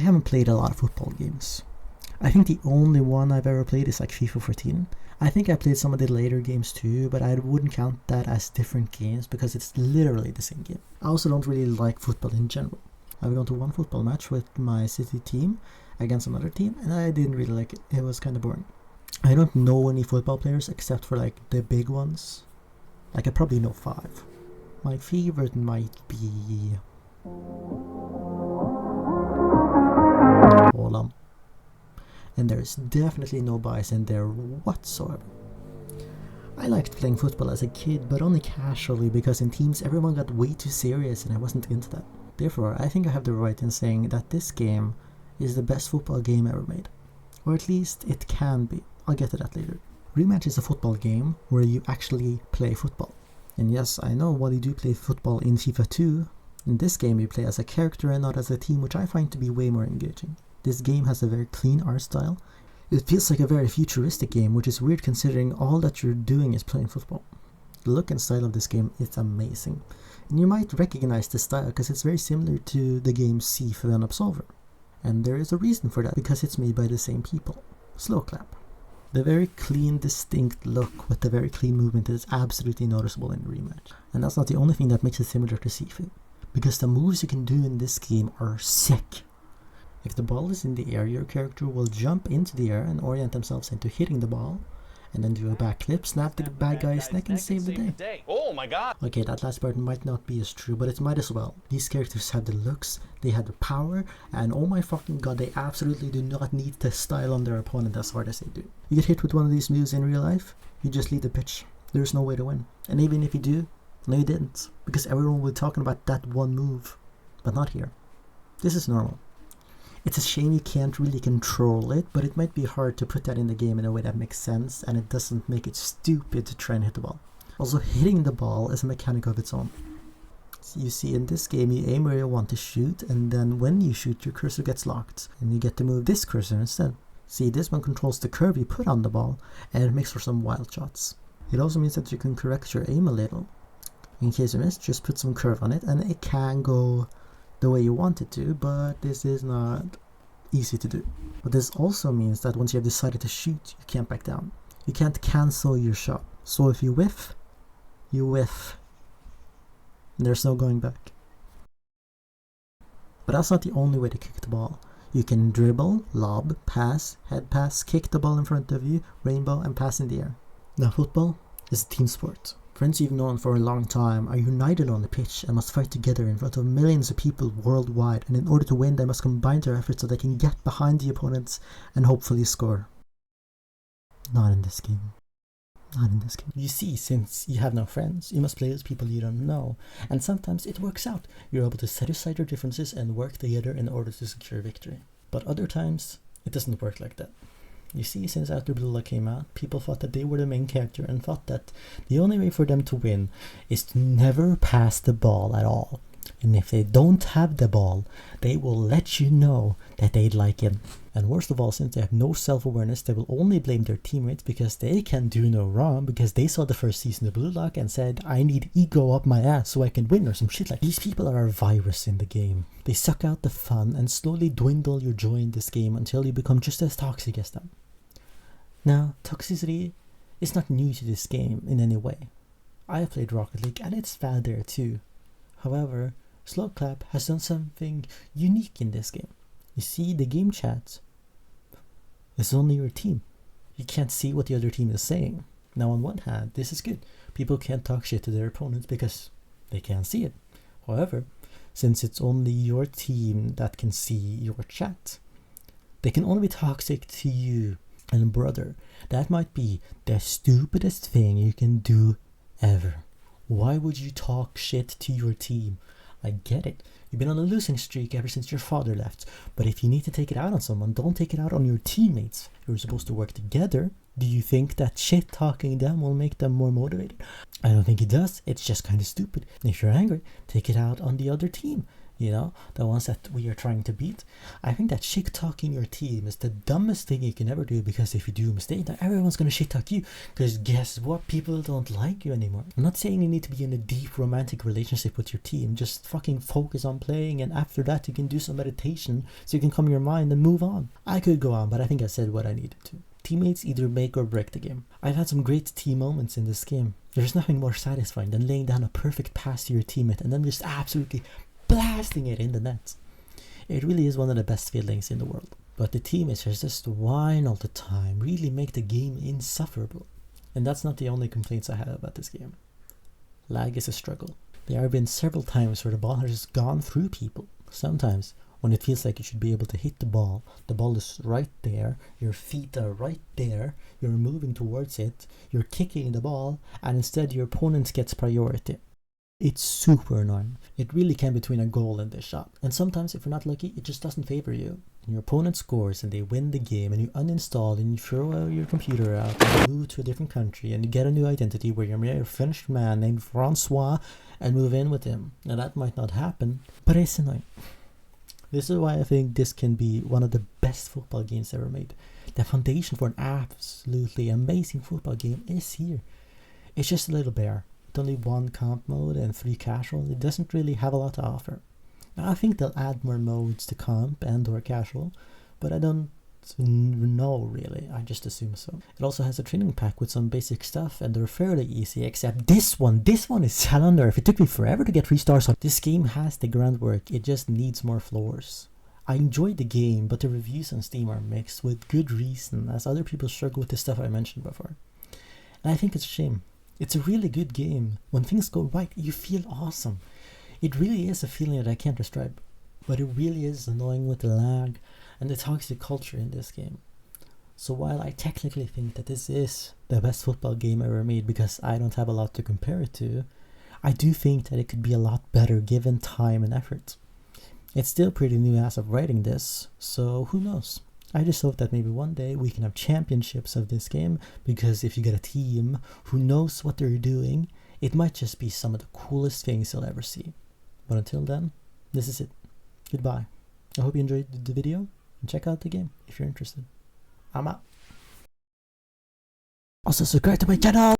I haven't played a lot of football games. I think the only one I've ever played is like FIFA 14. I think I played some of the later games too, but I wouldn't count that as different games because it's literally the same game. I also don't really like football in general. I've gone to one football match with my city team against another team, and I didn't really like it. It was kind of boring. I don't know any football players except for like the big ones. Like I probably know 5. My favorite might be Haaland. And there's definitely no bias in there whatsoever. I liked playing football as a kid, but only casually because in teams everyone got way too serious and I wasn't into that. Therefore, I think I have the right in saying that this game is the best football game ever made. Or at least it can be. I'll get to that later. Rematch is a football game where you actually play football. And yes, I know while you do play football in FIFA 2, in this game you play as a character and not as a team, which I find to be way more engaging. This game has a very clean art style. It feels like a very futuristic game, which is weird considering all that you're doing is playing football. The look and style of this game is amazing. And you might recognize the style because it's very similar to the game Sifu and Absolver. And there is a reason for that, because it's made by the same people. Slowclap. The very clean, distinct look with the very clean movement is absolutely noticeable in Rematch. And that's not the only thing that makes it similar to Sifu, because the moves you can do in this game are sick. If the ball is in the air, your character will jump into the air and orient themselves into hitting the ball, and then do a backflip, snap the bad guy's neck and save the day. Oh my god! Okay, that last part might not be as true, but it might as well. These characters have the looks, they have the power, and oh my fucking god, they absolutely do not need to style on their opponent as hard as they do. You get hit with one of these moves in real life, you just leave the pitch. There's no way to win. And even if you do, no you didn't, because everyone will be talking about that one move, but not here. This is normal. It's a shame you can't really control it, but it might be hard to put that in the game in a way that makes sense and it doesn't make it stupid to try and hit the ball. Also, hitting the ball is a mechanic of its own. So you see, in this game you aim where you want to shoot, and then when you shoot your cursor gets locked and you get to move this cursor instead. See, this one controls the curve you put on the ball and it makes for some wild shots. It also means that you can correct your aim a little. In case you miss, just put some curve on it and it can go the way you want it to, but this is not easy to do. But this also means that once you have decided to shoot, you can't back down. You can't cancel your shot. So if you whiff, you whiff. And there's no going back. But that's not the only way to kick the ball. You can dribble, lob, pass, head pass, kick the ball in front of you, rainbow, and pass in the air. Now football is a team sport. Friends you've known for a long time are united on the pitch and must fight together in front of millions of people worldwide, and in order to win they must combine their efforts so they can get behind the opponents and hopefully score. Not in this game. Not in this game. You see, since you have no friends, you must play with people you don't know, and sometimes it works out. You're able to set aside your differences and work together in order to secure victory. But other times, it doesn't work like that. You see, since after Blue Lock came out, people thought that they were the main character and thought that the only way for them to win is to never pass the ball at all. And if they don't have the ball, they will let you know that they'd like it. And worst of all, since they have no self-awareness, they will only blame their teammates because they can do no wrong, because they saw the first season of Blue Lock and said, I need ego up my ass so I can win, or some shit like that. These people are a virus in the game. They suck out the fun and slowly dwindle your joy in this game until you become just as toxic as them. Now, toxicity is not new to this game in any way. I have played Rocket League and it's bad there too. However, Slowclap has done something unique in this game. You see, the game chat is only your team. You can't see what the other team is saying. Now on one hand, this is good. People can't talk shit to their opponents because they can't see it. However, since it's only your team that can see your chat, they can only be toxic to you. And brother, that might be the stupidest thing you can do ever. Why would you talk shit to your team? I get it. You've been on a losing streak ever since your father left. But if you need to take it out on someone, don't take it out on your teammates. You're supposed to work together. Do you think that shit talking them will make them more motivated? I don't think it does. It's just kind of stupid. And if you're angry, take it out on the other team. you know, the ones that we are trying to beat. I think that shit talking your team is the dumbest thing you can ever do, because if you do a mistake, then everyone's gonna shit talk you, because guess what, people don't like you anymore. I'm not saying you need to be in a deep romantic relationship with your team, just fucking focus on playing, and after that you can do some meditation so you can calm your mind and move on. I could go on, but I think I said what I needed to. Teammates either make or break the game. I've had some great team moments in this game. There's nothing more satisfying than laying down a perfect pass to your teammate and then just absolutely blasting it in the net. It really is one of the best feelings in the world. But the teammates just whine all the time, really make the game insufferable. And that's not the only complaints I have about this game. Lag is a struggle. There have been several times where the ball has just gone through people. Sometimes, when it feels like you should be able to hit the ball is right there, your feet are right there, you're moving towards it, you're kicking the ball, and instead your opponent gets priority. It's super annoying. It really can be between a goal and this shot. And sometimes, if you're not lucky, it just doesn't favor you. And your opponent scores and they win the game, and you uninstall and you throw your computer out and you move to a different country and you get a new identity where you're a French man named Francois and move in with him. Now that might not happen, but it's annoying. This is why I think this can be one of the best football games ever made. The foundation for an absolutely amazing football game is here. It's just a little bare. With only 1 comp mode and 3 casual, it doesn't really have a lot to offer. Now, I think they'll add more modes to comp and or casual, but I don't know really, I just assume so. It also has a training pack with some basic stuff, and they're fairly easy, except this one is hell on earth. It took me forever to get 3 stars on. This game has the groundwork, it just needs more floors. I enjoyed the game, but the reviews on Steam are mixed with good reason, as other people struggle with the stuff I mentioned before. And I think it's a shame. It's a really good game. When things go right, you feel awesome. It really is a feeling that I can't describe, but it really is annoying with the lag and the toxic culture in this game. So while I technically think that this is the best football game ever made because I don't have a lot to compare it to, I do think that it could be a lot better given time and effort. It's still pretty new as of writing this, so who knows? I just hope that maybe one day we can have championships of this game, because if you get a team who knows what they're doing, it might just be some of the coolest things you'll ever see. But until then, this is it. Goodbye. I hope you enjoyed the video, and check out the game if you're interested. I'm out. Also subscribe to my channel!